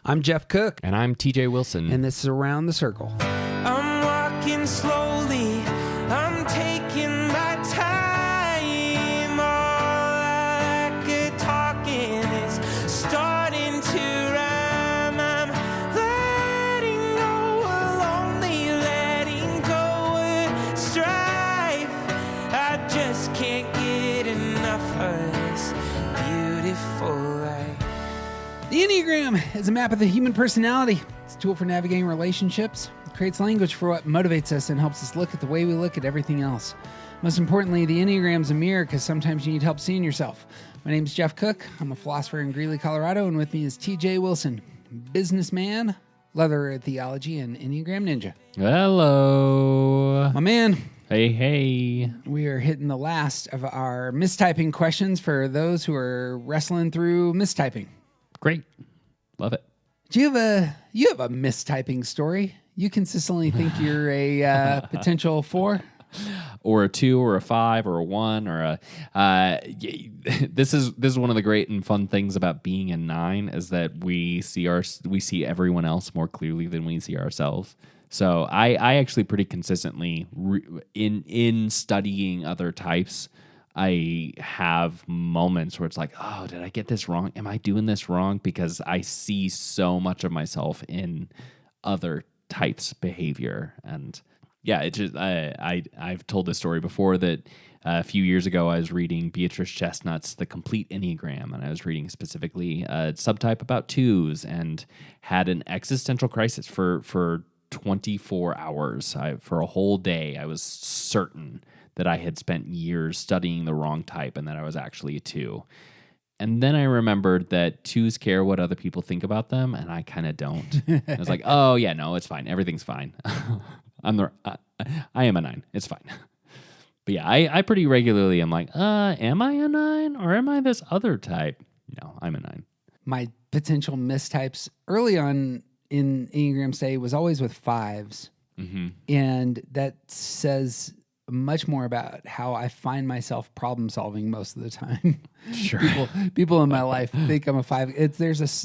I'm Jeff Cook. And I'm TJ Wilson. And this is Around the Circle. I'm walking slowly. I'm taking my time. All I could talking is starting to rhyme. I'm letting go of lonely, letting go of strife. I just can't get enough of this beautiful life. The enneagram is a map of the human personality. It's a tool for navigating relationships. It creates language for what motivates us and helps us look at the way we look at everything else. Most importantly, the enneagram is a mirror because sometimes you need help seeing yourself. My name is Jeff Cook. I'm a philosopher in Greeley, Colorado, and with me is TJ Wilson, businessman, leather theology, and enneagram ninja. Hello. My man. Hey. We are hitting the last of our mistyping questions for those who are wrestling through mistyping. Great. Love it. Do you have a mistyping story? You consistently think you're a potential 4? Or a 2 or a 5 or a 1 or a this is one of the great and fun things about being a 9 is that we see everyone else more clearly than we see ourselves. So I actually pretty consistently in studying other types, I have moments where it's like, oh, did I get this wrong? Am I doing this wrong? Because I see so much of myself in other types' behavior. And yeah, it just I've told this story before that a few years ago I was reading Beatrice Chestnut's The Complete Enneagram, and I was reading specifically a subtype about 2s and had an existential crisis for 24 hours. For a whole day, I was certain that I had spent years studying the wrong type and that I was actually a 2. And then I remembered that 2s care what other people think about them, and I kind of don't. I was like, oh, yeah, no, it's fine. Everything's fine. I am a 9. It's fine. But yeah, I pretty regularly am like, am I a 9 or am I this other type? No, I'm a 9. My potential mistypes early on in Enneagram study was always with 5s. Mm-hmm. And that says much more about how I find myself problem solving most of the time. Sure. People in my life think I'm a 5.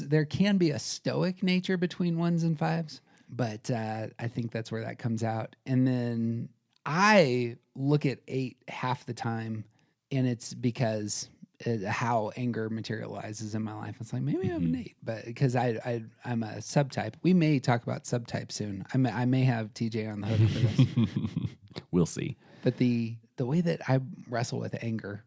There can be a stoic nature between 1s and 5s, but I think that's where that comes out. And then I look at 8 half the time, and it's because how anger materializes in my life. It's like, maybe I'm an 8, but because I'm a subtype. We may talk about subtype soon. I may have TJ on the hook for this. We'll see. But the way that I wrestle with anger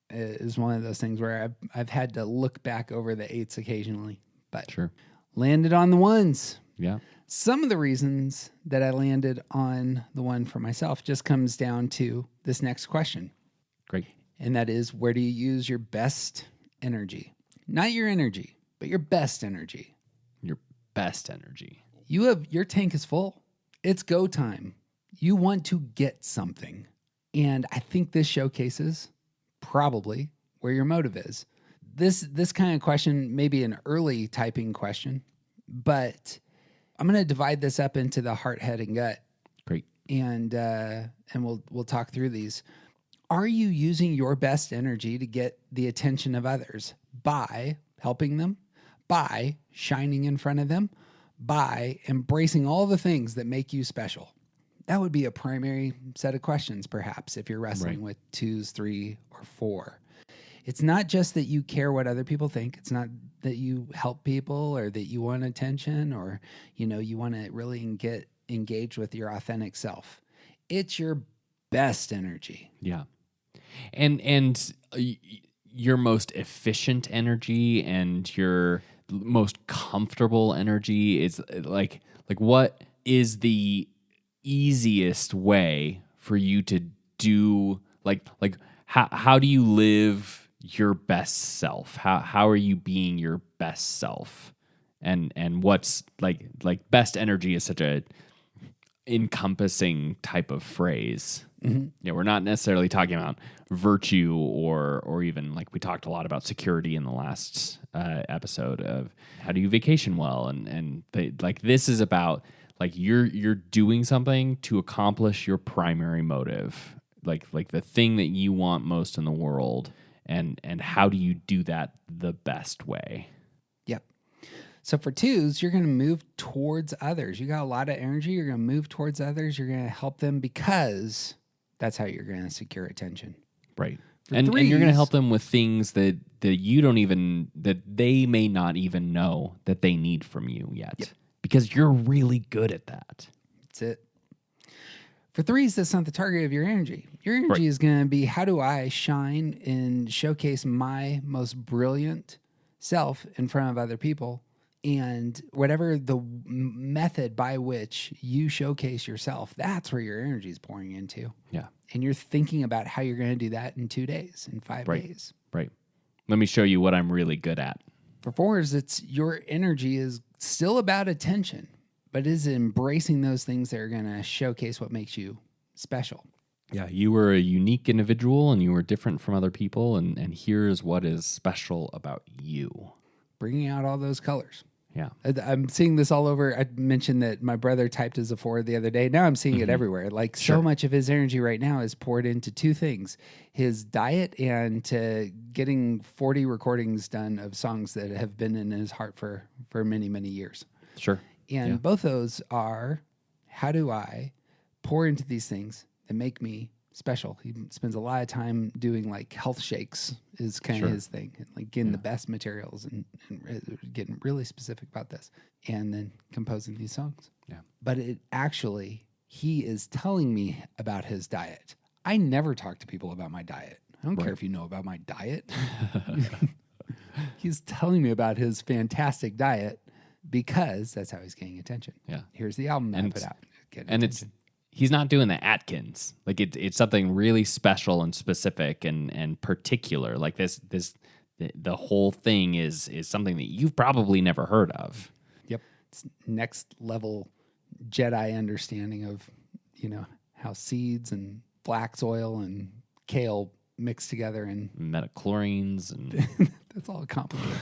is one of those things where I've had to look back over the 8s occasionally, but Sure. Landed on the 1s. Yeah. Some of the reasons that I landed on the 1 for myself just comes down to this next question. Great. And that is, where do you use your best energy? Not your energy, but your best energy. Your best energy. Your tank is full. It's go time. You want to get something. And I think this showcases probably where your motive is. This kind of question may be an early typing question, but I'm going to divide this up into the heart, head, and gut. Great. And we'll talk through these. Are you using your best energy to get the attention of others by helping them, by shining in front of them, by embracing all the things that make you special? That would be a primary set of questions, perhaps, if you're wrestling with 2s, 3, or 4. It's not just that you care what other people think. It's not that you help people or that you want attention or, you want to really get engaged with your authentic self. It's your best energy. Yeah. And your most efficient energy and your most comfortable energy is like what is the easiest way for you to do how do you live your best self? How are you being your best self? And what's like best energy is such a encompassing type of phrase. Mm-hmm. Yeah, we're not necessarily talking about virtue or even like we talked a lot about security in the last episode of how do you vacation well, and this is about like you're doing something to accomplish your primary motive, like the thing that you want most in the world, and how do you do that the best way? Yep. So for twos, you're going to move towards others. You got a lot of energy. You're going to move towards others. You're going to help them because that's how you're going to secure attention. Right. For And you're going to threes- help them with things that you don't even, that they may not even know that they need from you yet. Because you're really good at that. That's it. For threes, that's not the target of your energy. Your energy is going to be, how do I shine and showcase my most brilliant self in front of other people? And whatever the method by which you showcase yourself, that's where your energy is pouring into. Yeah. And you're thinking about how you're going to do that in 2 days, in 5 Right. days. Right. Let me show you what I'm really good at. For fours, it's your energy is still about attention, but is embracing those things that are going to showcase what makes you special. Yeah, you were a unique individual and you were different from other people, and here's what is special about you. Bringing out all those colors. Yeah. I'm seeing this all over. I mentioned that my brother typed as a 4 the other day. Now I'm seeing it everywhere. Like so much of his energy right now is poured into 2 things: his diet and to getting 40 recordings done of songs that have been in his heart for many, many years. Sure. And both those are, how do I pour into these things that make me special? He spends a lot of time doing like health shakes is kind of his thing, and like getting the best materials and getting really specific about this, and then composing these songs. Yeah. But it actually, he is telling me about his diet. I never talk to people about my diet. I don't care if you know about my diet. He's telling me about his fantastic diet because that's how he's getting attention. Yeah. Here's the album that I And put out. Get And attention. he's not doing the Atkins. Like it's something really special and specific and particular. Like the whole thing is something that you've probably never heard of. Yep. It's next level Jedi understanding of, how seeds and flax oil and kale mix together, and Metachlorines and that's all complicated.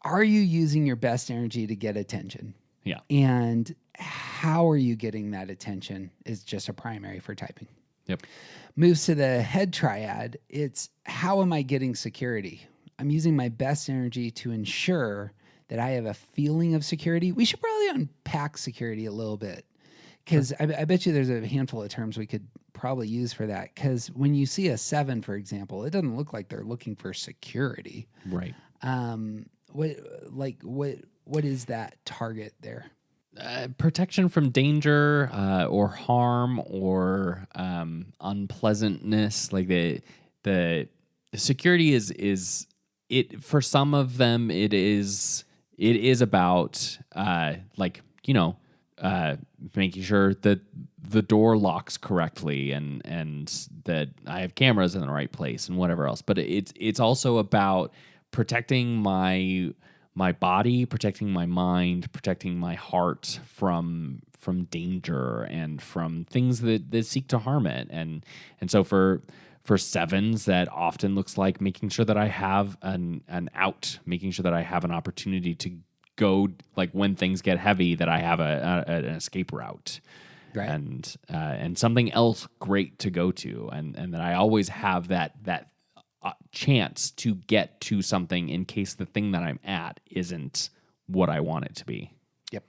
Are you using your best energy to get attention? yeah. And how are you getting that attention is just a primary for typing. Yep. Moves to the head triad. It's, how am I getting security? I'm using my best energy to ensure that I have a feeling of security. We should probably unpack security a little bit, because I bet you there's a handful of terms we could probably use for that. Because when you see a 7, for example, it doesn't look like they're looking for security. Right. What is that target there? Protection from danger or harm or unpleasantness. Like the security is it for some of them. It is about making sure that the door locks correctly and that I have cameras in the right place and whatever else. But it's also about protecting my body, protecting my mind, protecting my heart from danger and from things that seek to harm it. And so for 7s, that often looks like making sure that I have an out, making sure that I have an opportunity to go, like when things get heavy, that I have an escape route. Right. And something else great to go to, and that I always have that chance to get to something in case the thing that I'm at isn't what I want it to be. Yep.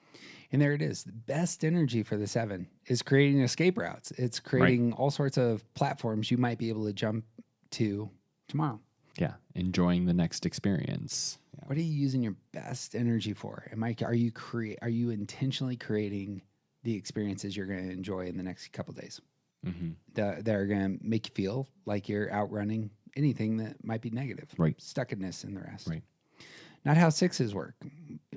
And there it is. The best energy for the 7 is creating escape routes. It's creating all sorts of platforms you might be able to jump to tomorrow. Yeah. Enjoying the next experience. Yeah. What are you using your best energy for? Are you intentionally creating the experiences you're going to enjoy in the next couple of days? Mm-hmm. That are going to make you feel like you're outrunning anything that might be negative, right? Stuckedness and the rest, right? Not how 6s work.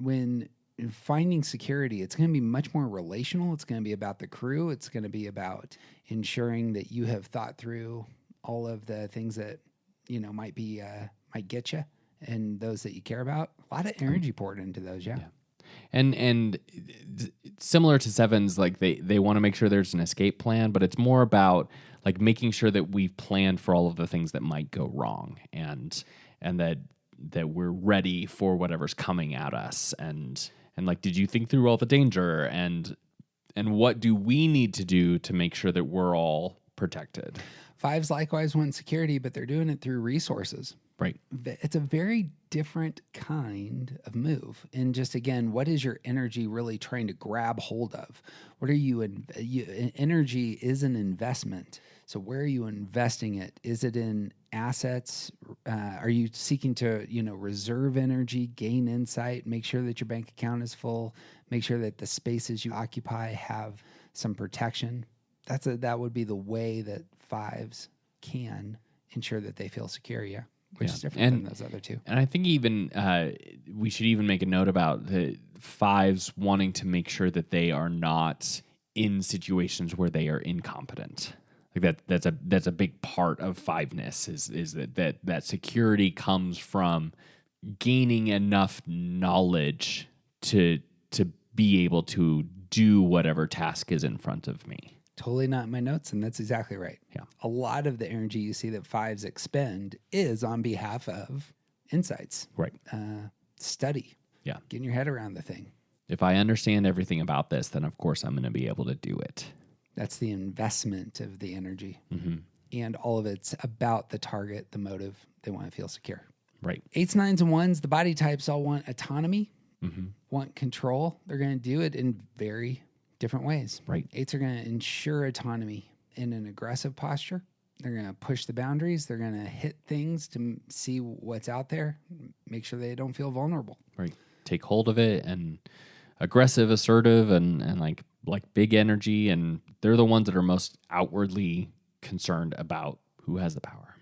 When finding security, it's going to be much more relational. It's going to be about the crew. It's going to be about ensuring that you have thought through all of the things that might get you and those that you care about. A lot of energy poured into those, yeah. And similar to 7s, like they want to make sure there's an escape plan, but it's more about like making sure that we've planned for all of the things that might go wrong, and that we're ready for whatever's coming at us, and like, did you think through all the danger, and what do we need to do to make sure that we're all protected? 5s likewise want security, but they're doing it through resources. Right. It's a very different kind of move. And just again, what is your energy really trying to grab hold of? What are energy is an investment. So where are you investing it? Is it in assets? Are you seeking to, reserve energy, gain insight, make sure that your bank account is full, make sure that the spaces you occupy have some protection? That would be the way that fives can ensure that they feel secure. Yeah. Which is different than those other two. And I think even we should even make a note about the fives wanting to make sure that they are not in situations where they are incompetent. Like that's a big part of fiveness is that security comes from gaining enough knowledge to be able to do whatever task is in front of me. Totally not in my notes, and that's exactly right. Yeah. A lot of the energy you see that fives expend is on behalf of insights. Right. Study. Yeah. Getting your head around the thing. If I understand everything about this, then of course I'm going to be able to do it. That's the investment of the energy. Mm-hmm. And all of it's about the target, the motive. They want to feel secure. Right. 8s, 9s, and 1s, the body types all want autonomy, Mm-hmm. want control. They're going to do it in very different ways. Right. 8s are going to ensure autonomy in an aggressive posture. They're going to push the boundaries. They're going to hit things to see what's out there, make sure they don't feel vulnerable. Right. Take hold of it, and aggressive, assertive, and like big energy, and they're the ones that are most outwardly concerned about who has the power.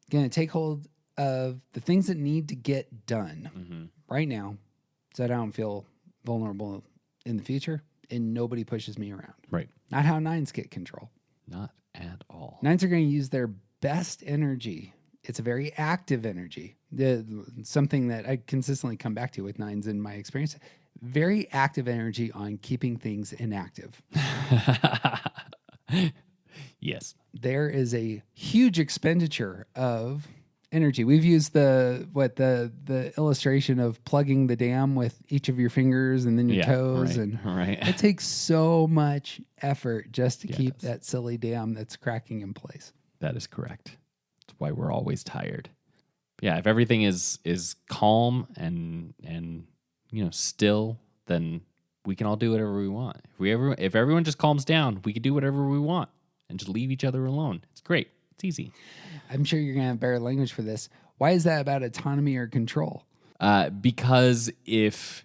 Going to take hold of the things that need to get done right now so that I don't feel vulnerable in the future and nobody pushes me around. Right. Not how 9s get control. Not at all. 9s are going to use their best energy. It's a very active energy. Something that I consistently come back to with 9s in my experience. Very active energy on keeping things inactive. Yes. There is a huge expenditure of energy. We've used the illustration of plugging the dam with each of your fingers and then your toes, right, and right. it takes so much effort just to Yeah, keep that silly dam that's cracking in place. That is correct. That's why we're always tired. Yeah, if everything is calm and still, then we can all do whatever we want. If everyone just calms down, we can do whatever we want and just leave each other alone. It's great. It's easy. I'm sure you're going to have better language for this. Why is that about autonomy or control? Because the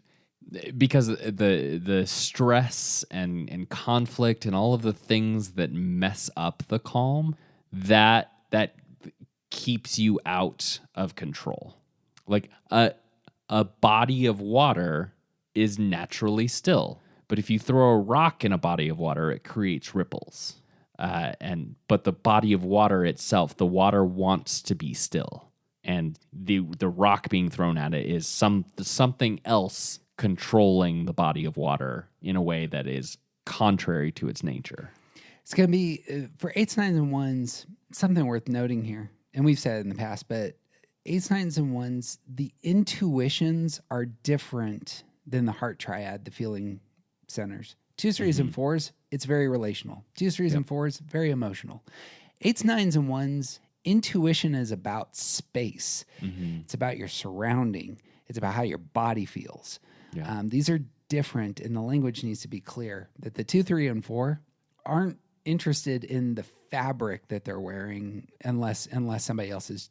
stress and conflict and all of the things that mess up the calm, that keeps you out of control. Like a body of water is naturally still, but if you throw a rock in a body of water, it creates ripples. But the body of water itself, the water wants to be still, and the rock being thrown at it is something else controlling the body of water in a way that is contrary to its nature. It's going to be for 8s, 9s, and 1s, something worth noting here, and we've said it in the past, but 8s, 9s, and 1s, the intuitions are different than the heart triad, the feeling centers. 2s, 3s, and 4s, it's very relational. 2s, 3s, and 4s, very emotional. 8s, 9s, and 1s, intuition is about space. It's about your surrounding. It's about how your body feels. Yeah. These are different, and the language needs to be clear that the 2, 3, and 4 aren't interested in the fabric that they're wearing unless somebody else is,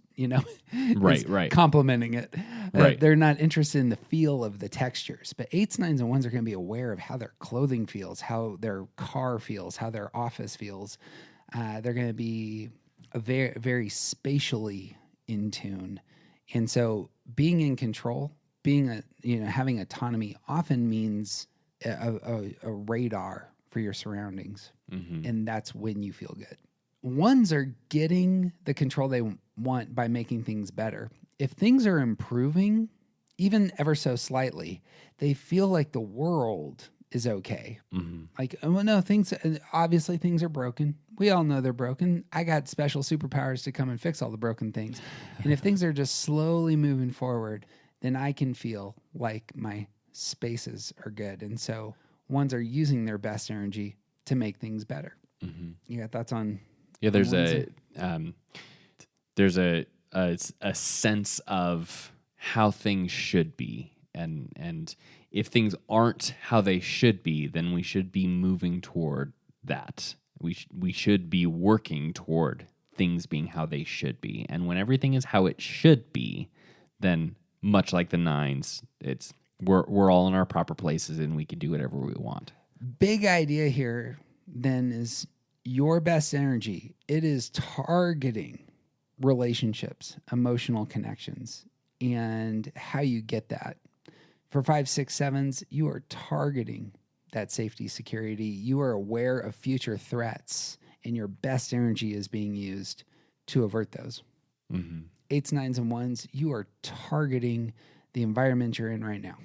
right. complimenting it. Right. They're not interested in the feel of the textures. But 8s, 9s, and 1s are going to be aware of how their clothing feels, how their car feels, how their office feels. They're going to be very, very spatially in tune. And so being in control, having autonomy often means a radar for your surroundings. And that's when you feel good. 1s are getting the control they want by making things better. If things are improving, even ever so slightly, they feel like the world is okay. Like, oh no, obviously things are broken. We all know they're broken. I got special superpowers to come and fix all the broken things. And if things are just slowly moving forward, then I can feel like my spaces are good. And so 1s are using their best energy to make things better. You got thoughts on? Yeah, there's a a sense of how things should be, and if things aren't how they should be, then we should be moving toward that. We should be working toward things being how they should be. And when everything is how it should be, then much like the nines, we're all in our proper places and we can do whatever we want. Big idea here then is your best energy. It is targeting relationships, emotional connections, and how you get that. For 5, 6, 7s, you are targeting that safety, security. You are aware of future threats, and your best energy is being used to avert those. 8s, 9s, and 1s, you are targeting the environment you're in right now.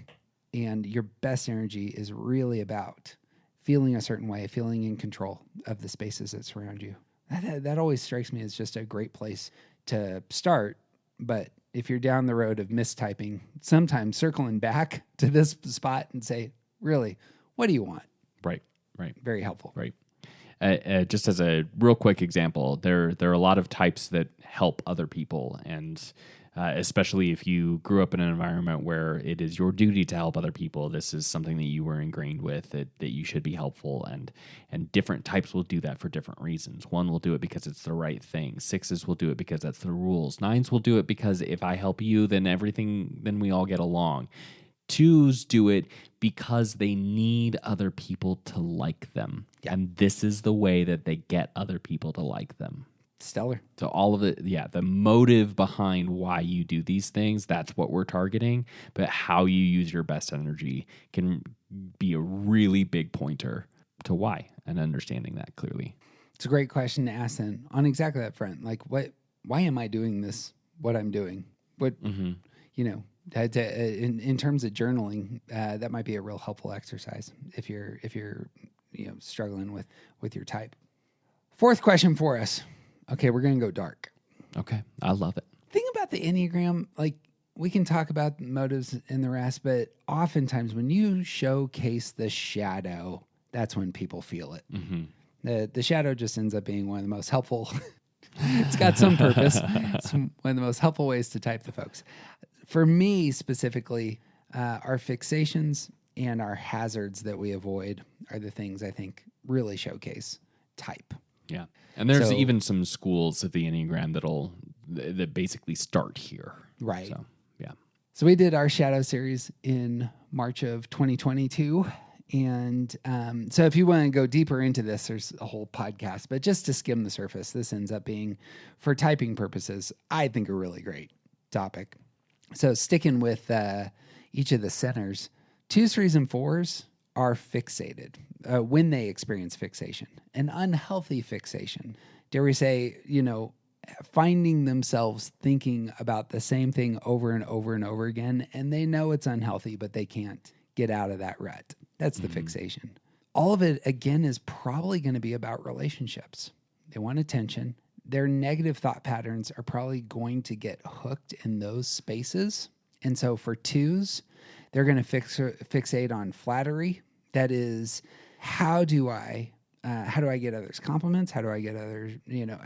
And your best energy is really about feeling a certain way, feeling in control of the spaces that surround you. That always strikes me as just a great place to start. But if you're down the road of mistyping, sometimes circling back to this spot and say, really, what do you want? Right. Very helpful. Right. Just as a real quick example, there are a lot of types that help other people, and especially if you grew up in an environment where it is your duty to help other people, this is something that you were ingrained with, that you should be helpful, and different types will do that for different reasons. 1 will do it because it's the right thing. 6s will do it because that's the rules. 9s will do it because if I help you, then we all get along. 2s do it because they need other people to like them. Yeah. And this is the way that they get other people to like them. Stellar. So all of it, the motive behind why you do these things, that's what we're targeting. But how you use your best energy can be a really big pointer to why, and understanding that clearly. It's a great question to ask then on exactly that front. Like, why am I doing this? What I'm doing? In terms of journaling, that might be a real helpful exercise if you're struggling with your type. 4th question for us. Okay, we're going to go dark. Okay, I love it. Think about the Enneagram. Like, we can talk about motives and the rest, but oftentimes when you showcase the shadow, that's when people feel it. The shadow just ends up being one of the most helpful. It's got some purpose. It's one of the most helpful ways to type the folks. For me specifically, our fixations and our hazards that we avoid are the things I think really showcase type. Yeah. And there's even some schools of the Enneagram that basically start here. Right. So, yeah. So we did our shadow series in March of 2022. And so if you want to go deeper into this, there's a whole podcast. But just to skim the surface, this ends up being, for typing purposes, I think a really great topic. So sticking with each of the centers, 2s, 3s, and 4s are fixated when they experience fixation. An unhealthy fixation, dare we say, finding themselves thinking about the same thing over and over and over again, and they know it's unhealthy, but they can't get out of that rut. That's the fixation. All of it, again, is probably going to be about relationships. They want attention. Their negative thought patterns are probably going to get hooked in those spaces. And so for 2s, they're going to fixate on flattery. That is, how do I get others compliments? How do I get others,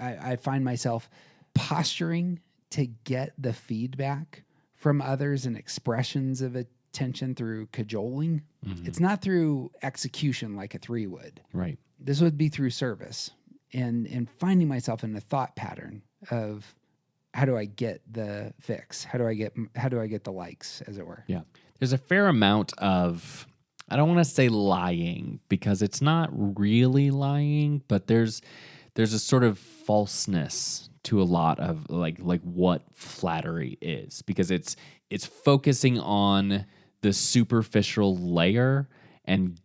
I find myself posturing to get the feedback from others and expressions of attention through cajoling. It's not through execution like a 3 would. Right. This would be through service and finding myself in a thought pattern of how do I get the fix? How do I get the likes, as it were? Yeah. There's a fair amount of, I don't want to say lying because it's not really lying, but there's a sort of falseness to a lot of like what flattery is, because it's focusing on the superficial layer and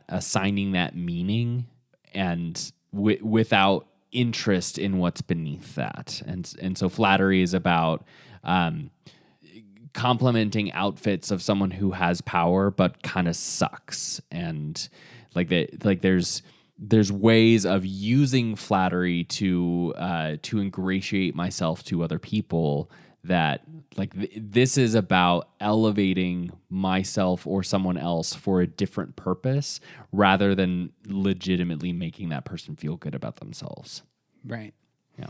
assigning that meaning, and without interest in what's beneath that. And so flattery is about complimenting outfits of someone who has power but kind of sucks, and there's ways of using flattery to ingratiate myself to other people that this is about elevating myself or someone else for a different purpose rather than legitimately making that person feel good about themselves. Right. Yeah.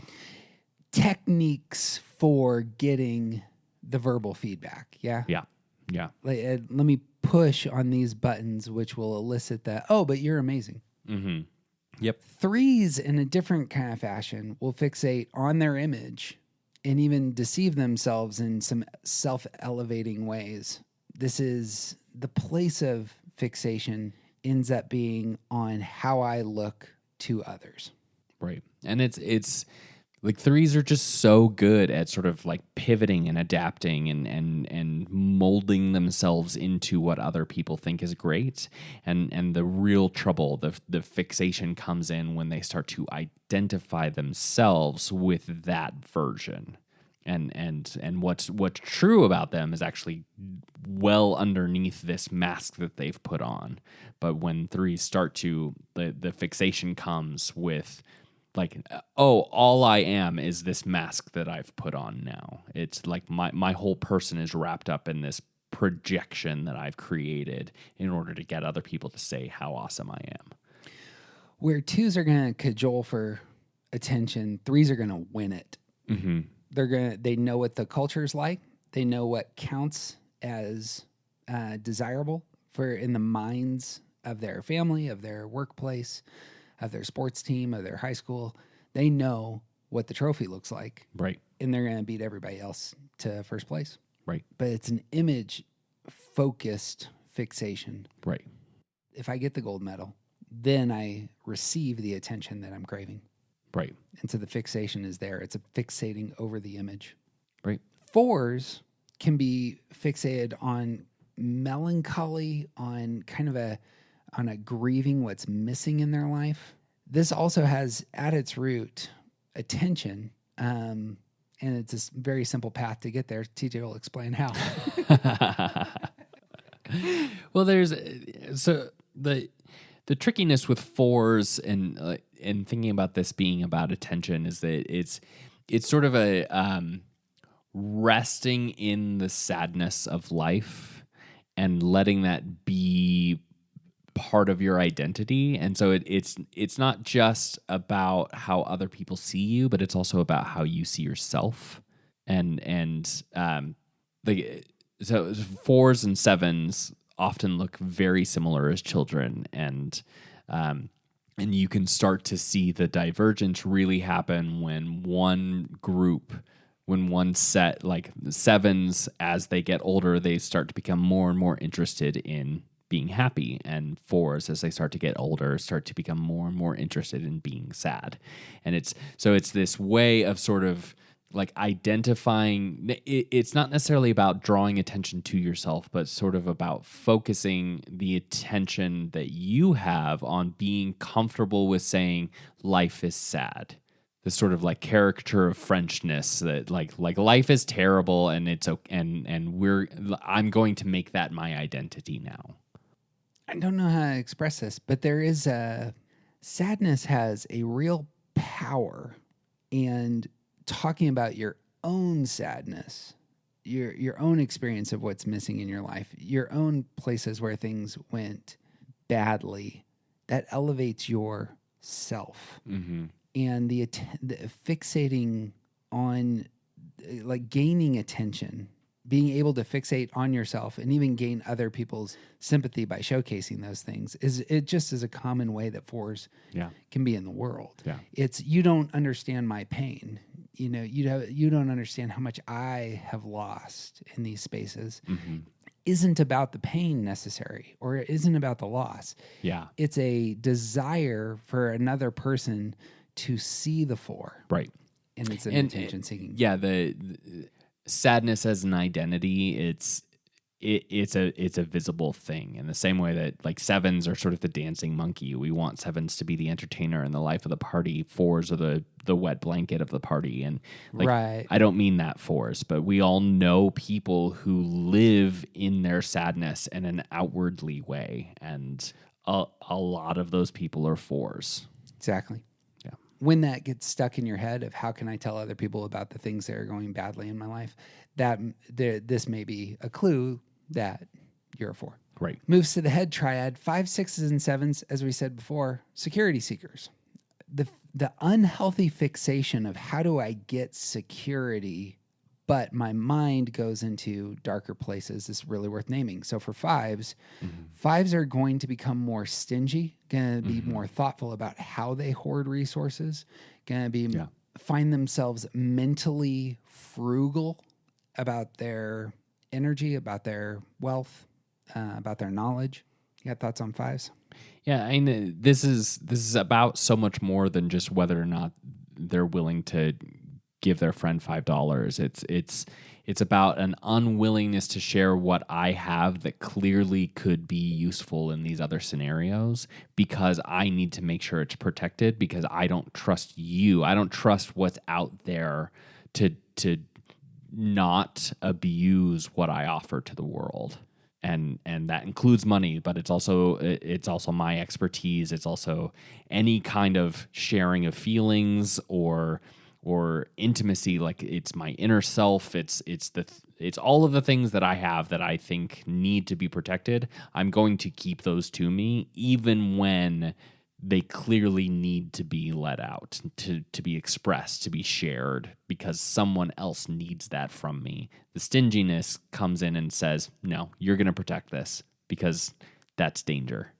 techniques for getting the verbal feedback. Yeah. Yeah. Like, let me push on these buttons, which will elicit that, oh, but you're amazing. Mm-hmm. Yep. Threes, in a different kind of fashion, will fixate on their image and even deceive themselves in some self-elevating ways. This is the place of fixation ends up being on how I look to others. Right. And it's like threes are just so good at sort of like pivoting and adapting and molding themselves into what other people think is great. And the real trouble, the fixation comes in when they start to identify themselves with that version. And what's true about them is actually well underneath this mask that they've put on. But when threes start to, the fixation comes with like, oh, all I am is this mask that I've put on now. It's like my whole person is wrapped up in this projection that I've created in order to get other people to say how awesome I am. Where twos are going to cajole for attention, threes are going to win it. Mm-hmm. They know what the culture's like. They know what counts as desirable for in the minds of their family, of their workplace, of their sports team, of their high school. They know what the trophy looks like. Right. And they're going to beat everybody else to first place. Right. But it's an image focused fixation. Right. If I get the gold medal, then I receive the attention that I'm craving. Right. And so the fixation is there. It's a fixating over the image. Right. Fours can be fixated on melancholy, on kind of a grieving what's missing in their life. This also has at its root attention, and it's a very simple path to get there. TJ will explain how. Well, so the trickiness with fours and thinking about this being about attention is that it's sort of a resting in the sadness of life and letting that be part of your identity. And so it's not just about how other people see you, but it's also about how you see yourself. So fours and sevens often look very similar as children, and you can start to see the divergence really happen when one set, like sevens, as they get older, they start to become more and more interested in being happy, and fours, as they start to get older, start to become more and more interested in being sad. And it's this way of sort of like identifying. It's not necessarily about drawing attention to yourself, but sort of about focusing the attention that you have on being comfortable with saying life is sad. This sort of like caricature of Frenchness that like life is terrible and it's okay, and I'm going to make that my identity now. I don't know how to express this, but there is sadness has a real power, and talking about your own sadness, your own experience of what's missing in your life, your own places where things went badly, that elevates your self. Mm-hmm. And the fixating on like gaining attention, being able to fixate on yourself and even gain other people's sympathy by showcasing those things is a common way that fours can be in the world. Yeah. It's, you don't understand my pain. You know, you don't understand how much I have lost in these spaces. Mm-hmm. Isn't about the pain necessary, or it isn't about the loss. Yeah. It's a desire for another person to see the four. Right. And it's an attention seeking. Yeah. The sadness as an identity, it's a visible thing in the same way that like sevens are sort of the dancing monkey. We want sevens to be the entertainer and the life of the party. Fours are the wet blanket of the party. And like, right. I don't mean that fours, but we all know people who live in their sadness in an outwardly way. And a lot of those people are fours. Exactly. Yeah. When that gets stuck in your head of how can I tell other people about the things that are going badly in my life, that this may be a clue that you're a four. Right. Moves to the head triad, 5, 6s, and 7s, as we said before, security seekers. the unhealthy fixation of how do I get security, but my mind goes into darker places is really worth naming. So for fives, fives are going to become more stingy, going to be more thoughtful about how they hoard resources, going to be find themselves mentally frugal about their energy, about their wealth, about their knowledge. You got thoughts on fives? Yeah, I mean, this is about so much more than just whether or not they're willing to give their friend $5. It's about an unwillingness to share what I have that clearly could be useful in these other scenarios because I need to make sure it's protected because I don't trust you. I don't trust what's out there to not abuse what I offer to the world. And that includes money, but it's also my expertise. It's also any kind of sharing of feelings or intimacy. Like it's my inner self. It's all of the things that I have that I think need to be protected. I'm going to keep those to me, even when they clearly need to be let out, to be expressed, to be shared, because someone else needs that from me. The stinginess comes in and says, no, you're going to protect this because that's danger.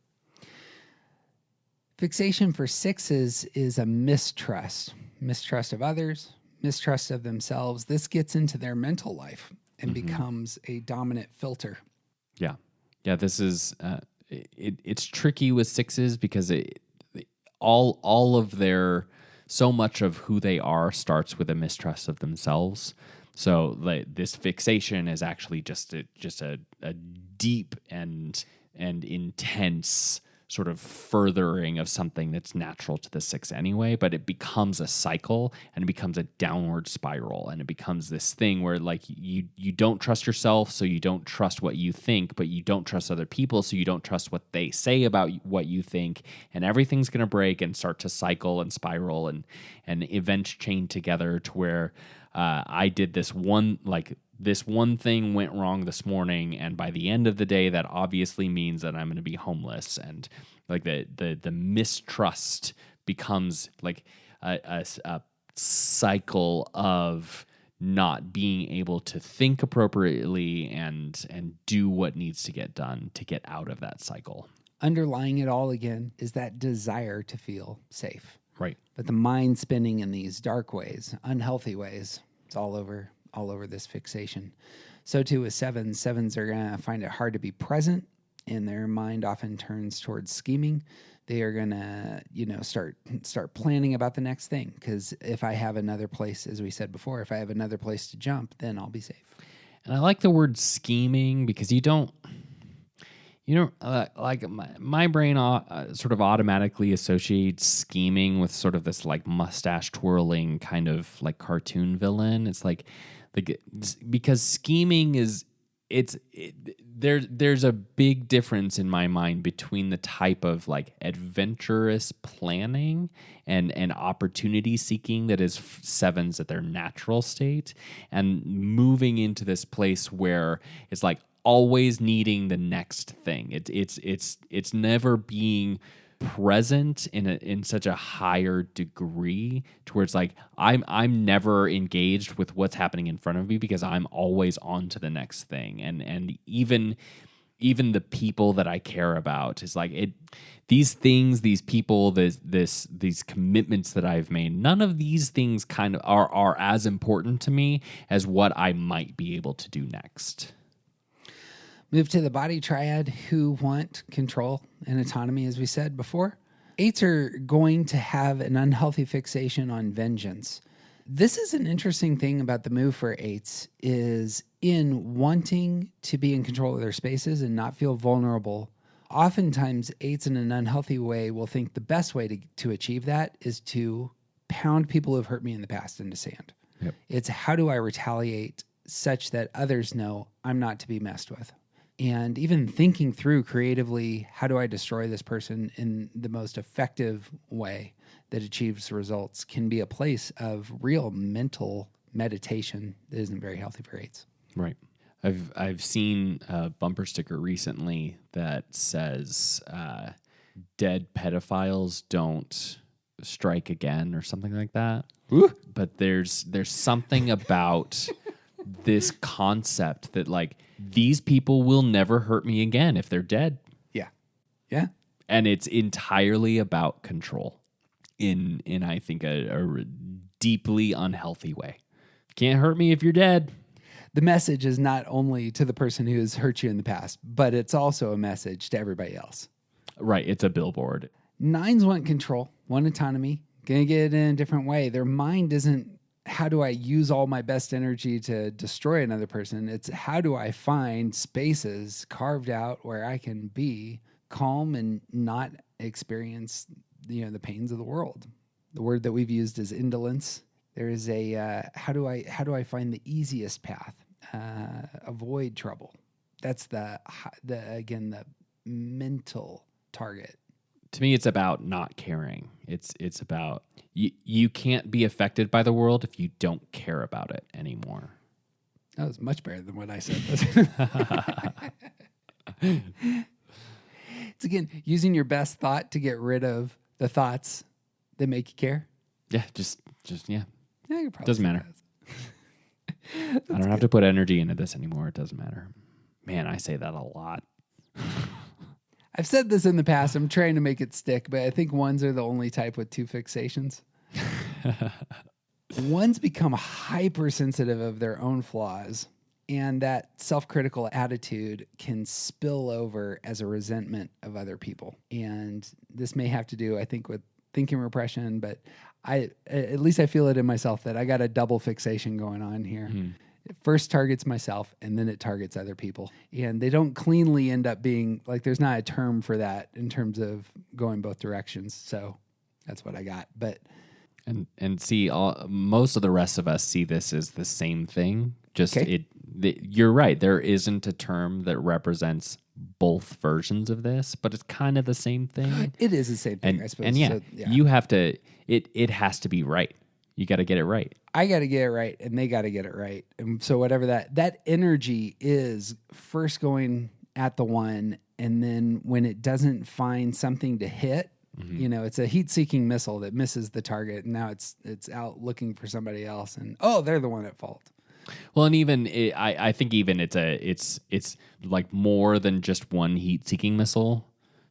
Fixation for sixes is a mistrust of others, mistrust of themselves. This gets into their mental life and becomes a dominant filter. Yeah. This is it's tricky with sixes because all of their so much of who they are starts with a mistrust of themselves. So this fixation is actually just a deep and intense sort of furthering of something that's natural to the six anyway, but it becomes a cycle and it becomes a downward spiral and it becomes this thing where like you don't trust yourself, so you don't trust what you think, but you don't trust other people, so you don't trust what they say about what you think, and everything's going to break and start to cycle and spiral and events chain together to where I did this one thing went wrong this morning, and by the end of the day, that obviously means that I'm going to be homeless. And like the mistrust becomes like a cycle of not being able to think appropriately and do what needs to get done to get out of that cycle. Underlying it all again is that desire to feel safe. Right. But the mind spinning in these dark ways, unhealthy ways, it's all over this fixation. So too with sevens. Sevens are going to find it hard to be present, and their mind often turns towards scheming. They are going to, start planning about the next thing, because if I have another place, as we said before, if I have another place to jump, then I'll be safe. And I like the word scheming because you don't like my brain sort of automatically associates scheming with sort of this like mustache twirling kind of like cartoon villain. It's like because scheming is there's a big difference in my mind between the type of like adventurous planning and opportunity seeking that is sevens at their natural state, and moving into this place where it's like always needing the next thing. It's never being present in such a higher degree towards like I'm never engaged with what's happening in front of me because I'm always on to the next thing. And even the people that I care about is like these things, these people, these commitments that I've made, none of these things kind of are as important to me as what I might be able to do next. Move to the body triad, who want control and autonomy, as we said before. Eights are going to have an unhealthy fixation on vengeance. This is an interesting thing about the move for eights, is in wanting to be in control of their spaces and not feel vulnerable. Oftentimes, eights in an unhealthy way will think the best way to achieve that is to pound people who have hurt me in the past into sand. Yep. It's how do I retaliate such that others know I'm not to be messed with. And even thinking through creatively, how do I destroy this person in the most effective way that achieves results, can be a place of real mental meditation that isn't very healthy for eights. Right. I've seen a bumper sticker recently that says dead pedophiles don't strike again or something like that. Ooh. But there's something about this concept that like these people will never hurt me again if they're dead. Yeah. Yeah. And it's entirely about control in I think a deeply unhealthy way. Can't hurt me if you're dead. The message is not only to the person who has hurt you in the past, but it's also a message to everybody else. Right. It's a billboard. Nines want control, want autonomy, gonna get it in a different way. Their mind isn't how do I use all my best energy to destroy another person? It's how do I find spaces carved out where I can be calm and not experience the pains of the world. The word that we've used is indolence. There is a how do I find the easiest path? Avoid trouble. That's the mental target. To me, it's about not caring. It's about you can't be affected by the world if you don't care about it anymore. That was much better than what I said. It's again using your best thought to get rid of the thoughts that make you care. Yeah, just yeah. Yeah, you probably Doesn't say matter. that. I don't have to put energy into this anymore. It doesn't matter. Man, I say that a lot. I've said this in the past. I'm trying to make it stick, but I think ones are the only type with two fixations. Ones become hypersensitive of their own flaws, and that self-critical attitude can spill over as a resentment of other people. And this may have to do, I think, with thinking repression, but at least I feel it in myself that I got a double fixation going on here. It first targets myself and then it targets other people. And they don't cleanly end up being like, there's not a term for that in terms of going both directions. So that's what I got. But and see, most of the rest of us see this as the same thing. Just Okay. You're right. There isn't a term that represents both versions of this, but it's kind of the same thing. it is the same thing, I suppose. And yeah, So, you have to. It has to be right. You got to get it right. I got to get it right and they got to get it right. And so whatever that energy is first going at the one, and then when it doesn't find something to hit, it's a heat-seeking missile that misses the target, and now it's out looking for somebody else, and they're the one at fault. Well, and even I think even it's like more than just one heat-seeking missile,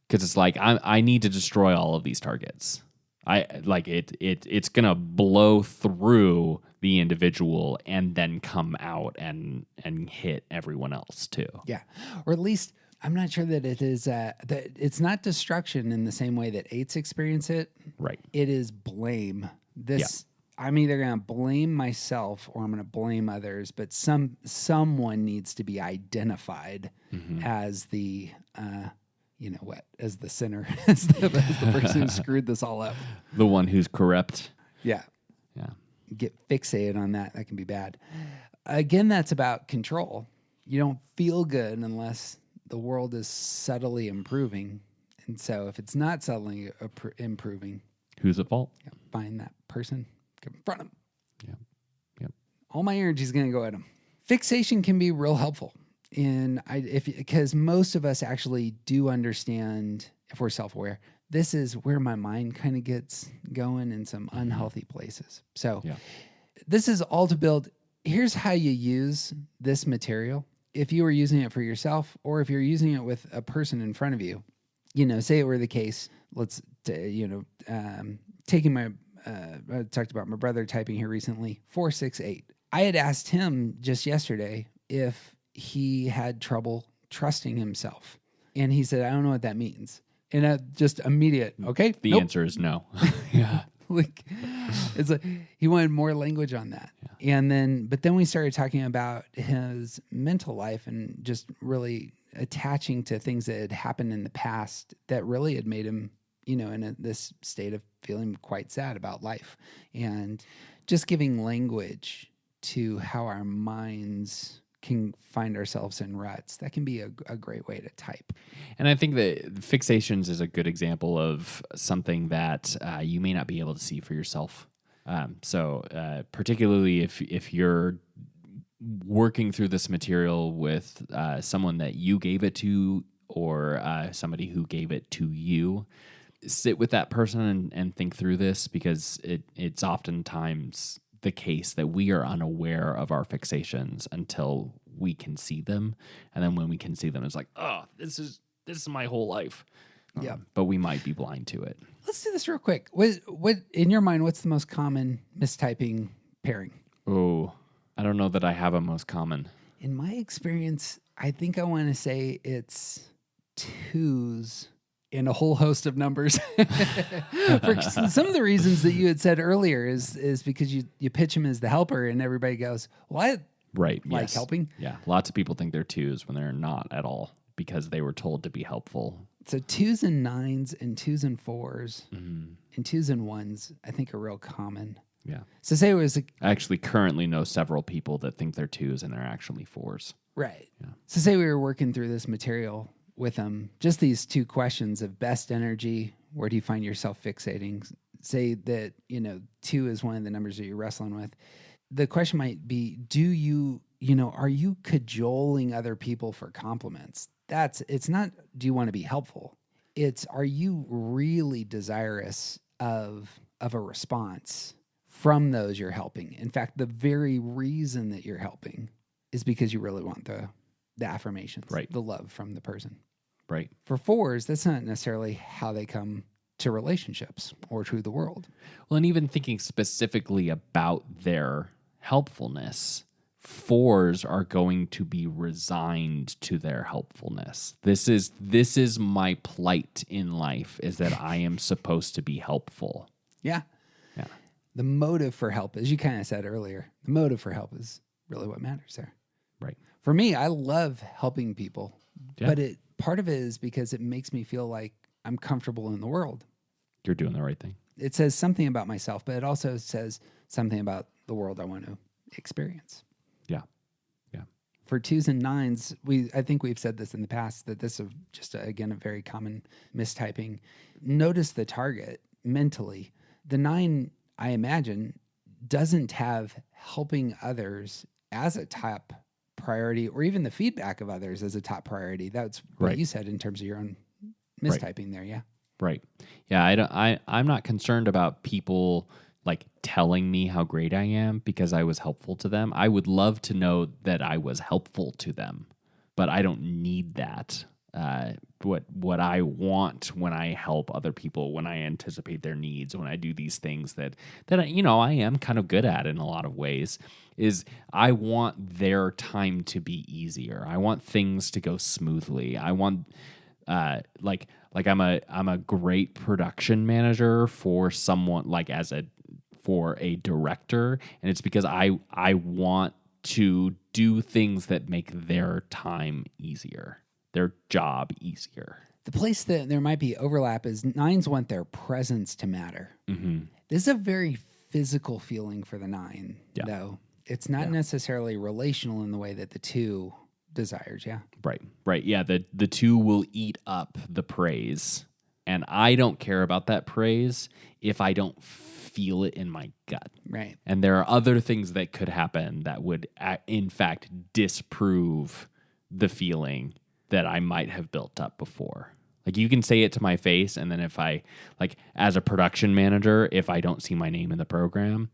because it's like I need to destroy all of these targets. It's gonna blow through the individual and then come out and hit everyone else too. Yeah, or at least I'm not sure that it is that it's not destruction in the same way that eights experience it. Right. It is blame. I'm either going to blame myself or I'm going to blame others, but someone needs to be identified as the as the sinner, as the person who screwed this all up. The one who's corrupt. Yeah. Yeah. Get fixated on that. That can be bad. Again, that's about control. You don't feel good unless the world is subtly improving. And so if it's not subtly improving, Who's at fault? find that person, confront them. Yeah. Yep. All my energy is going to go at them. Fixation can be real helpful. Because most of us actually do understand, if we're self-aware, this is where my mind kind of gets going in some unhealthy places. So this is all to build. Here's how you use this material. If you were using it for yourself, or if you're using it with a person in front of you, say it were the case, taking my, I talked about my brother typing here recently, 468. I had asked him just yesterday if he had trouble trusting himself. And he said, I don't know what that means. And just immediate, okay. The answer is no. Yeah. It's like he wanted more language on that. Yeah. But then we started talking about his mental life and just really attaching to things that had happened in the past that really had made him, in this state of feeling quite sad about life, and just giving language to how our minds can find ourselves in ruts. That can be a great way to type. And I think that fixations is a good example of something that you may not be able to see for yourself. So particularly if you're working through this material with someone that you gave it to, or somebody who gave it to you, sit with that person and think through this, because it's oftentimes the case that we are unaware of our fixations until we can see them. And then when we can see them, it's like, oh, this is my whole life. Yeah. But we might be blind to it. Let's do this real quick. What in your mind, what's the most common mistyping pairing? Oh, I don't know that I have a most common. In my experience, I think I want to say it's twos in a whole host of numbers. For some of the reasons that you had said earlier is because you pitch him as the helper and everybody goes, what? Right. Like yes. helping? Yeah. Lots of people think they're twos when they're not at all, because they were told to be helpful. So twos and nines and twos and fours Mm-hmm. and twos and ones, I think are real common. Yeah. So say it was I actually currently know several people that think they're twos and they're actually fours. right. Yeah. So say we were working through this material with them, just these two questions of best energy, where do you find yourself fixating? Say that, 2 is one of the numbers that you're wrestling with. The question might be, are you cajoling other people for compliments? It's not, do you want to be helpful? It's, are you really desirous of a response from those you're helping? In fact, the very reason that you're helping is because you really want the affirmations, right, the love from the person. Right. For fours, that's not necessarily how they come to relationships or to the world. Well, and even thinking specifically about their helpfulness, fours are going to be resigned to their helpfulness. This is my plight in life, is that I am supposed to be helpful. Yeah. Yeah. The motive for help, as you kind of said earlier, the motive for help is really what matters there. Right. For me, I love helping people, Yeah. but part of it is because it makes me feel like I'm comfortable in the world. You're doing the right thing. It says something about myself, but it also says something about the world I want to experience. Yeah. Yeah. For twos and nines, I think we've said this in the past, that this is just, again, a very common mistyping. Notice the target mentally. The 9, I imagine, doesn't have helping others as a top priority, or even the feedback of others as a top priority. That's what Right. you said in terms of your own mistyping there, yeah? Right. Yeah, I'm not concerned about people like telling me how great I am because I was helpful to them. I would love to know that I was helpful to them, but I don't need that. What I want when I help other people, when I anticipate their needs, when I do these things that I am kind of good at in a lot of ways, is I want their time to be easier. I want things to go smoothly. I want like I'm a great production manager for someone, like for a director, and it's because I want to do things that make their time easier, their job easier. The place that there might be overlap is 9s want their presence to matter. Mm-hmm. This is a very physical feeling for the 9, Yeah. though. It's not necessarily relational in the way that the 2 desires, yeah? Right. Yeah, the 2 will eat up the praise, and I don't care about that praise if I don't feel it in my gut. Right. And there are other things that could happen that would, in fact, disprove the feeling that I might have built up before. Like, you can say it to my face, and then if I, like, as a production manager, if I don't see my name in the program,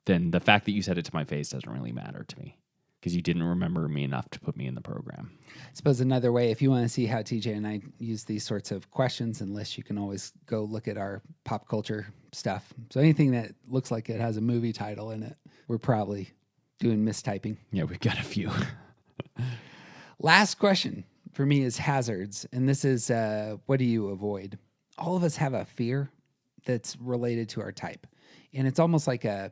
then the fact that you said it to my face doesn't really matter to me, because you didn't remember me enough to put me in the program. I suppose another way, if you want to see how TJ and I use these sorts of questions and lists, you can always go look at our pop culture stuff. So anything that looks like it has a movie title in it, we're probably doing mistyping. Yeah, we've got a few. Last question for me is hazards. And this is, what do you avoid? All of us have a fear that's related to our type. And it's almost like a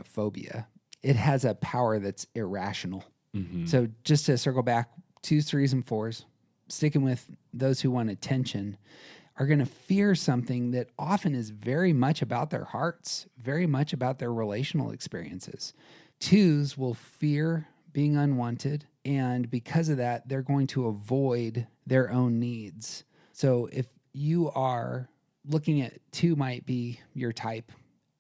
phobia. It has a power that's irrational. Mm-hmm. So just to circle back, 2s, 3s, and 4s, sticking with those who want attention, are going to fear something that often is very much about their hearts, very much about their relational experiences. 2s will fear being unwanted, and because of that, they're going to avoid their own needs. So if you are looking at 2 might be your type,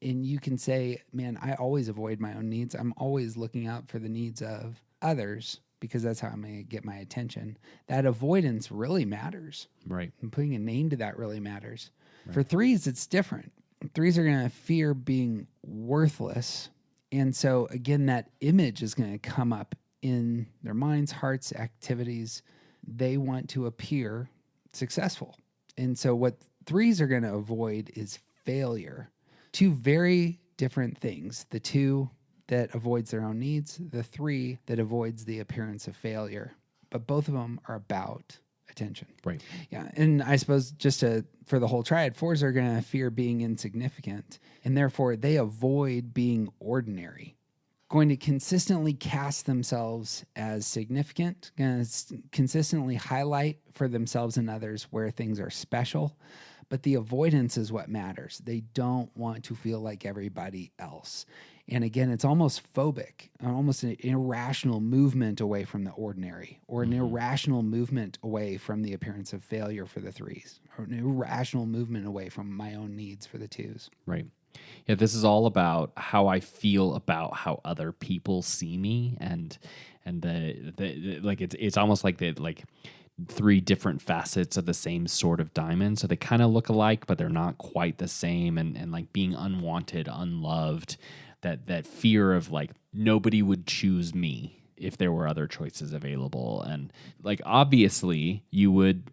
and you can say, man, I always avoid my own needs. I'm always looking out for the needs of others. because that's how I'm going to get my attention. That avoidance really matters. Right. And putting a name to that really matters. Right. For threes, it's different. Threes are going to fear being worthless. And so, again, that image is going to come up in their minds, hearts, activities. They want to appear successful. And so what threes are going to avoid is failure. Two very different things. The two that avoids their own needs, the three that avoids the appearance of failure. But both of them are about attention. Right. Yeah. And I suppose for the whole triad, fours are going to fear being insignificant, and therefore they avoid being ordinary. Going to consistently cast themselves as significant, going to consistently highlight for themselves and others where things are special. But the avoidance is what matters. They don't want to feel like everybody else. And again, it's almost phobic, almost an irrational movement away from the ordinary, or an irrational movement away from the appearance of failure for the threes, or an irrational movement away from my own needs for the twos. Right. Yeah, this is all about how I feel about how other people see me, and the like it's almost like three different facets of the same sort of diamond. So they kind of look alike, but they're not quite the same, and like being unwanted, unloved, that fear of like nobody would choose me if there were other choices available. And like obviously you would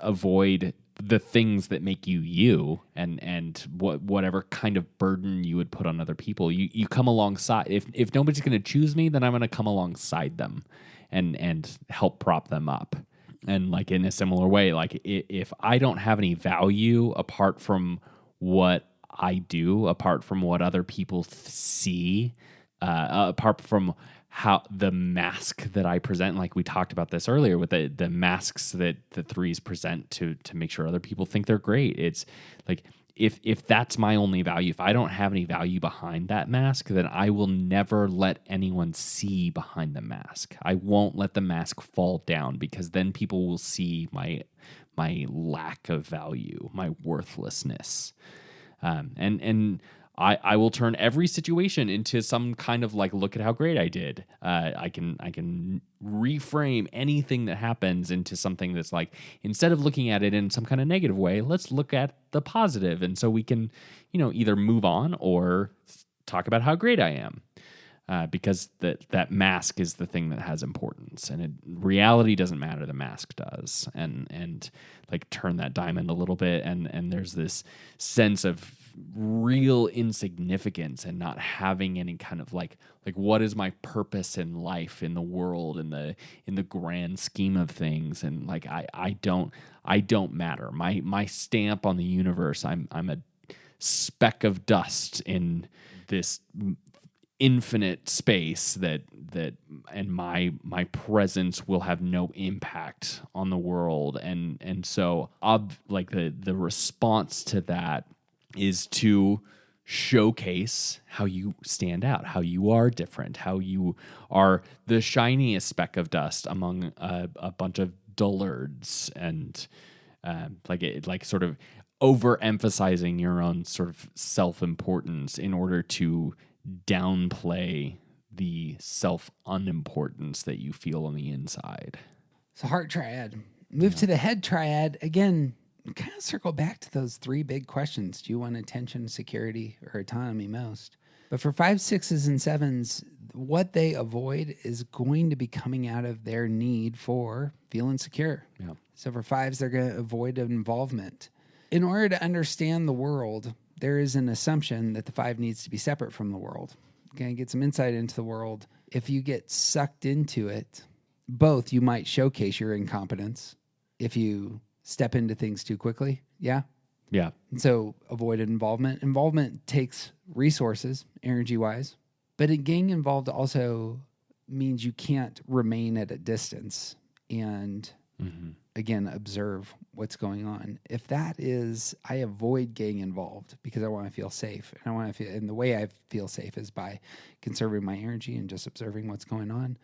avoid the things that make you you, and whatever kind of burden you would put on other people. You come alongside. If nobody's going to choose me, then I'm going to come alongside them and help prop them up. And like in a similar way, like if I don't have any value apart from what I do, apart from what other people see, apart from how the mask that I present, like we talked about this earlier with the masks that the threes present to make sure other people think they're great. It's like, if that's my only value, if I don't have any value behind that mask, then I will never let anyone see behind the mask. I won't let the mask fall down, because then people will see my lack of value, my worthlessness. And I will turn every situation into some kind of like, look at how great I did. I can reframe anything that happens into something that's like, instead of looking at it in some kind of negative way, let's look at the positive. And so we can, either move on or talk about how great I am. Because that mask is the thing that has importance, and reality doesn't matter. The mask does, and like turn that diamond a little bit, and there's this sense of real insignificance and not having any kind of like what is my purpose in life, in the world, in the grand scheme of things, and like I don't matter. My stamp on the universe. I'm a speck of dust in this infinite space that and my presence will have no impact on the world, and so like the response to that is to showcase how you stand out, how you are different, how you are the shiniest speck of dust among a bunch of dullards, and like sort of overemphasizing your own sort of self-importance in order to downplay the self-unimportance that you feel on the inside. So heart triad. Move to the head triad. Again, kind of circle back to those three big questions. Do you want attention, security, or autonomy most? But for 5s, 6s, and 7s, what they avoid is going to be coming out of their need for feeling secure. Yeah. So for 5s, they're going to avoid involvement. In order to understand the world, there is an assumption that the 5 needs to be separate from the world. Okay, get some insight into the world. If you get sucked into it, both you might showcase your incompetence if you step into things too quickly. Yeah? Yeah. And so avoid involvement. Involvement takes resources, energy-wise, but getting involved also means you can't remain at a distance and again, observe what's going on. If that is, I avoid getting involved because I want to feel safe, and I want to feel, and the way I feel safe is by conserving my energy and just observing what's going on.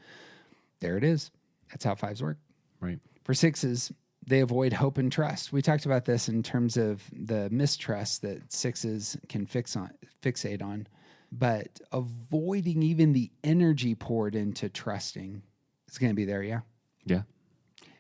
There it is. That's how 5s work. Right. For 6s, they avoid hope and trust. We talked about this in terms of the mistrust that 6s can fixate on, but avoiding even the energy poured into trusting It's going to be there, yeah. Yeah.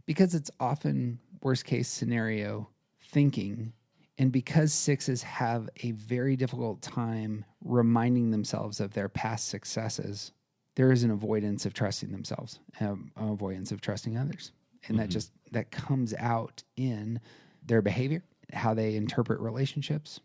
Because it's often worst case scenario thinking. And because sixes have a very difficult time reminding themselves of their past successes, there is an avoidance of trusting themselves, an avoidance of trusting others. And that comes out in their behavior, how they interpret relationships,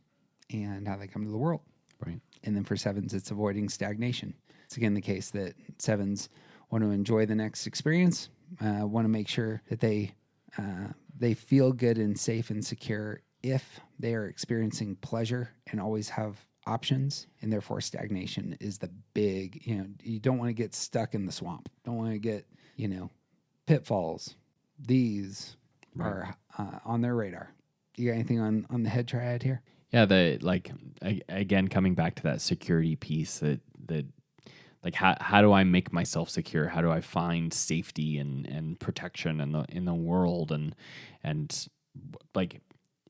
and how they come to the world. Right. And then for sevens, it's avoiding stagnation. It's again the case that sevens want to enjoy the next experience, want to make sure that they feel good and safe and secure if they are experiencing pleasure and always have options. And therefore stagnation is the big, you don't want to get stuck in the swamp. Don't want to get, pitfalls. These are on their radar. You got anything on the head triad here? Yeah, again, coming back to that security piece, that like how do I make myself secure? How do I find safety and protection in the world? And like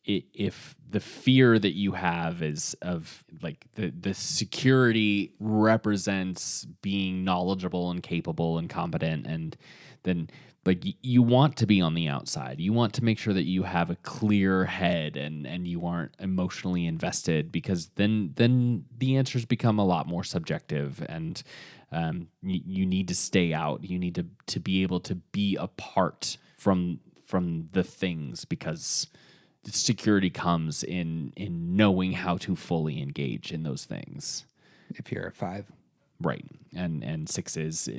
if the fear that you have is of like the security represents being knowledgeable and capable and competent, and then like you want to be on the outside. You want to make sure that you have a clear head and you aren't emotionally invested, because then the answers become a lot more subjective, and you need to stay out. You need to be able to be apart from the things, because security comes in knowing how to fully engage in those things. If you're a 5. Right. And 6 is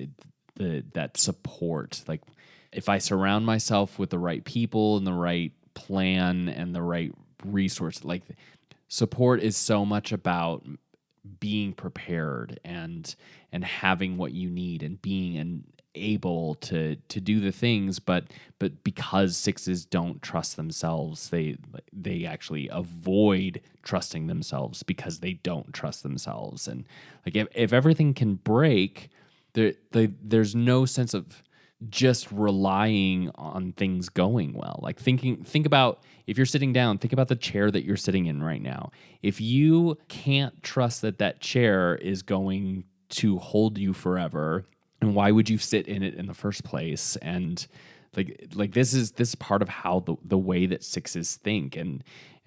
that support. Like if I surround myself with the right people and the right plan and the right resource, like support is so much about being prepared and having what you need and being able to do the things, but because 6s don't trust themselves, they actually avoid trusting themselves because they don't trust themselves. And like if everything can break, there's no sense of just relying on things going well. Like think about, if you're sitting down, think about the chair that you're sitting in right now. If you can't trust that chair is going to hold you forever, and why would you sit in it in the first place? And like this is part of how the way that 6s think, and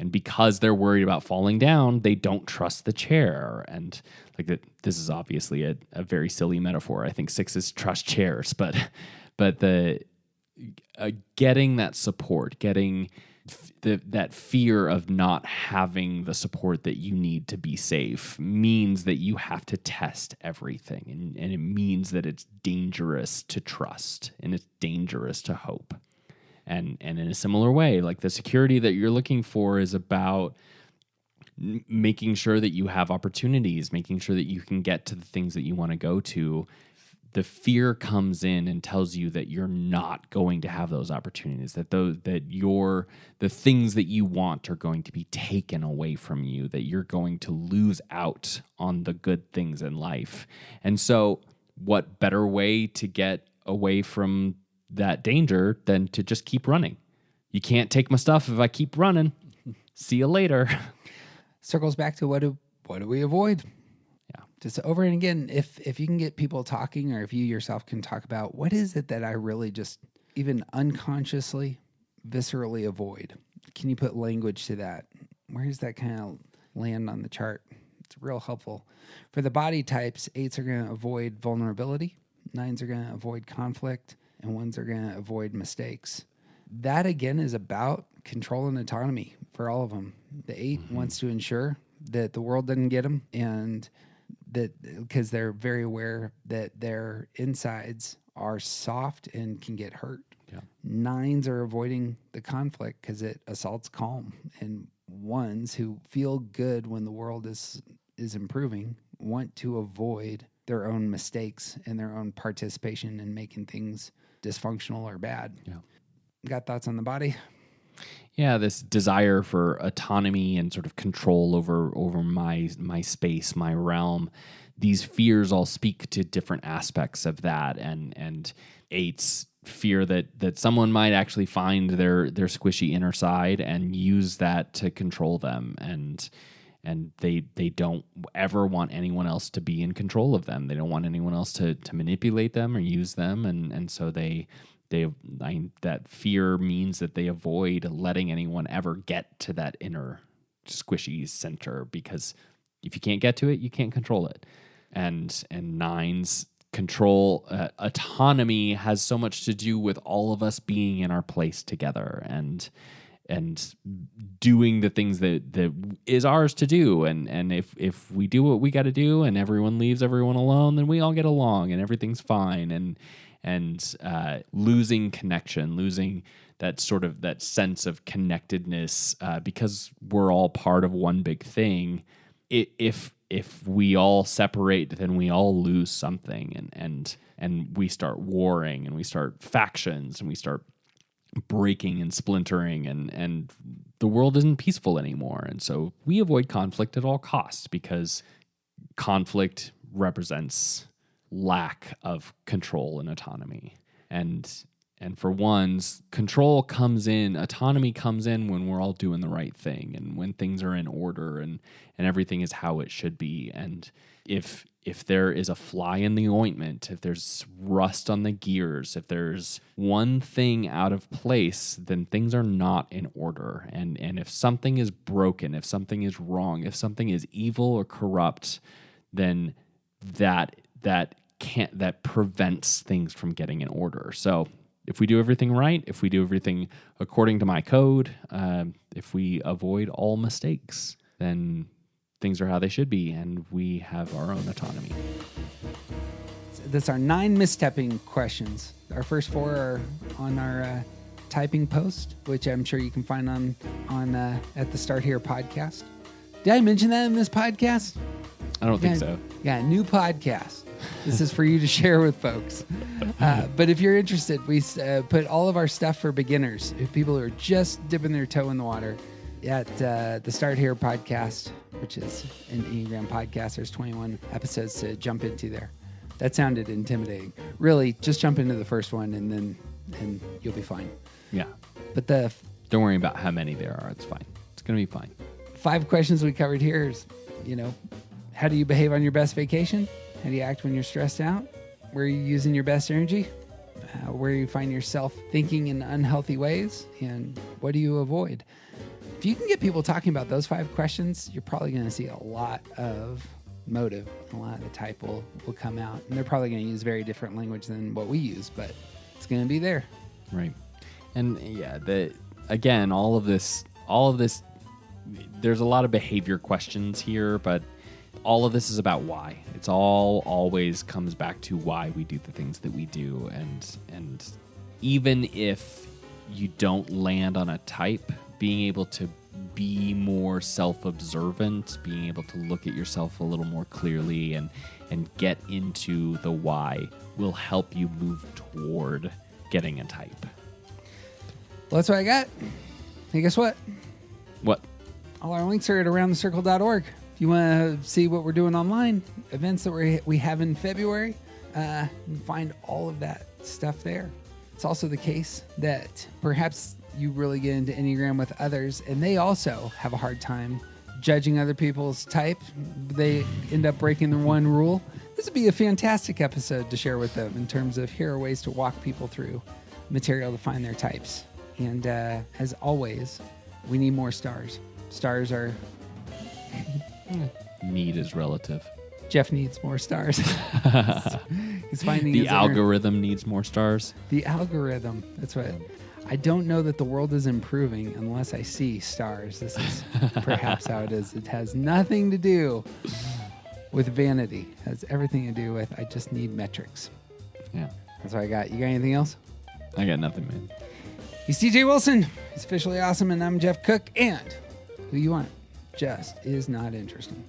because they're worried about falling down, they don't trust the chair. And like that, this is obviously a very silly metaphor. I think 6s trust chairs, but the getting that support, getting that fear of not having the support that you need to be safe means that you have to test everything, and it means that it's dangerous to trust and it's dangerous to hope. And in a similar way, like the security that you're looking for is about making sure that you have opportunities, making sure that you can get to the things that you want to go to. The fear comes in and tells you that you're not going to have those opportunities, that the things that you want are going to be taken away from you, that you're going to lose out on the good things in life. And so what better way to get away from that danger than to just keep running? You can't take my stuff if I keep running. See you later. Circles back to what do we avoid? Yeah. Just over and again, if you can get people talking, or if you yourself can talk about what is it that I really just even unconsciously, viscerally avoid. Can you put language to that? Where does that kind of land on the chart? It's real helpful. For the body types, 8s are going to avoid vulnerability, 9s are going to avoid conflict, and 1s are going to avoid mistakes. That again is about control and autonomy for all of them. The 8 wants to ensure that the world doesn't get them, and that because they're very aware that their insides are soft and can get hurt. Yeah. 9s are avoiding the conflict because it assaults calm, and 1s who feel good when the world is improving want to avoid their own mistakes and their own participation in making things dysfunctional or bad. Yeah. Got thoughts on the body? Yeah, this desire for autonomy and sort of control over my space, my realm. These fears all speak to different aspects of that, and 8s fear that someone might actually find their squishy inner side and use that to control them. And they don't ever want anyone else to be in control of them. They don't want anyone else to manipulate them or use them, and so that fear means that they avoid letting anyone ever get to that inner squishy center, because if you can't get to it, you can't control it. And nines control, autonomy has so much to do with all of us being in our place together and doing the things that is ours to do. And if we do what we got to do and everyone leaves everyone alone, then we all get along and everything's fine. And losing connection, losing that sort of that sense of connectedness, because we're all part of one big thing. If we all separate, then we all lose something, and we start warring, and we start factions, and we start breaking and splintering, and the world isn't peaceful anymore. And so we avoid conflict at all costs, because conflict represents lack of control and autonomy. And for ones, control comes in, autonomy comes in when we're all doing the right thing and when things are in order and everything is how it should be. And if there is a fly in the ointment, if there's rust on the gears, if there's one thing out of place, then things are not in order. And if something is broken, if something is wrong, if something is evil or corrupt, then that prevents things from getting in order. So if we do everything right, if we do everything according to my code, if we avoid all mistakes, then things are how they should be, and we have our own autonomy. That's our 9 mistyping questions. Our first 4 are on our typing post, which I'm sure you can find on at the Start Here podcast. Did I mention that in this podcast? I don't think so. Yeah, new podcast. This is for you to share with folks. But if you're interested, we put all of our stuff for beginners, if people who are just dipping their toe in the water, at the Start Here podcast, which is an Enneagram podcast. There's 21 episodes to jump into there. That sounded intimidating. Really, just jump into the first one and you'll be fine. Yeah. But don't worry about how many there are. It's fine. It's going to be fine. 5 questions we covered here is, how do you behave on your best vacation? How do you act when you're stressed out? Where are you using your best energy? Where you find yourself thinking in unhealthy ways? And what do you avoid? If you can get people talking about those 5 questions, you're probably going to see a lot of motive. A lot of the type will come out. And they're probably going to use very different language than what we use, but it's going to be there. Right. And yeah, again, all of this, there's a lot of behavior questions here, but all of this is about why. It's always comes back to why we do the things that we do. And even if you don't land on a type, being able to be more self-observant, being able to look at yourself a little more clearly and get into the why will help you move toward getting a type. Well, that's what I got. Hey, guess what? What? All our links are at aroundthecircle.org. If you want to see what we're doing online, events that we have in February, you can find all of that stuff there. It's also the case that perhaps you really get into Enneagram with others, and they also have a hard time judging other people's type. They end up breaking the one rule. This would be a fantastic episode to share with them in terms of here are ways to walk people through material to find their types. And as always, we need more stars. Stars are... Need is relative. Jeff needs more stars. He's finding the algorithm needs more stars. The algorithm. That's what. I don't know that the world is improving unless I see stars. This is perhaps how it is. It has nothing to do with vanity. It has everything to do with I just need metrics. Yeah. That's what I got. You got anything else? I got nothing, man. He's TJ Wilson. He's officially awesome, and I'm Jeff Cook. And who you want just is not interesting.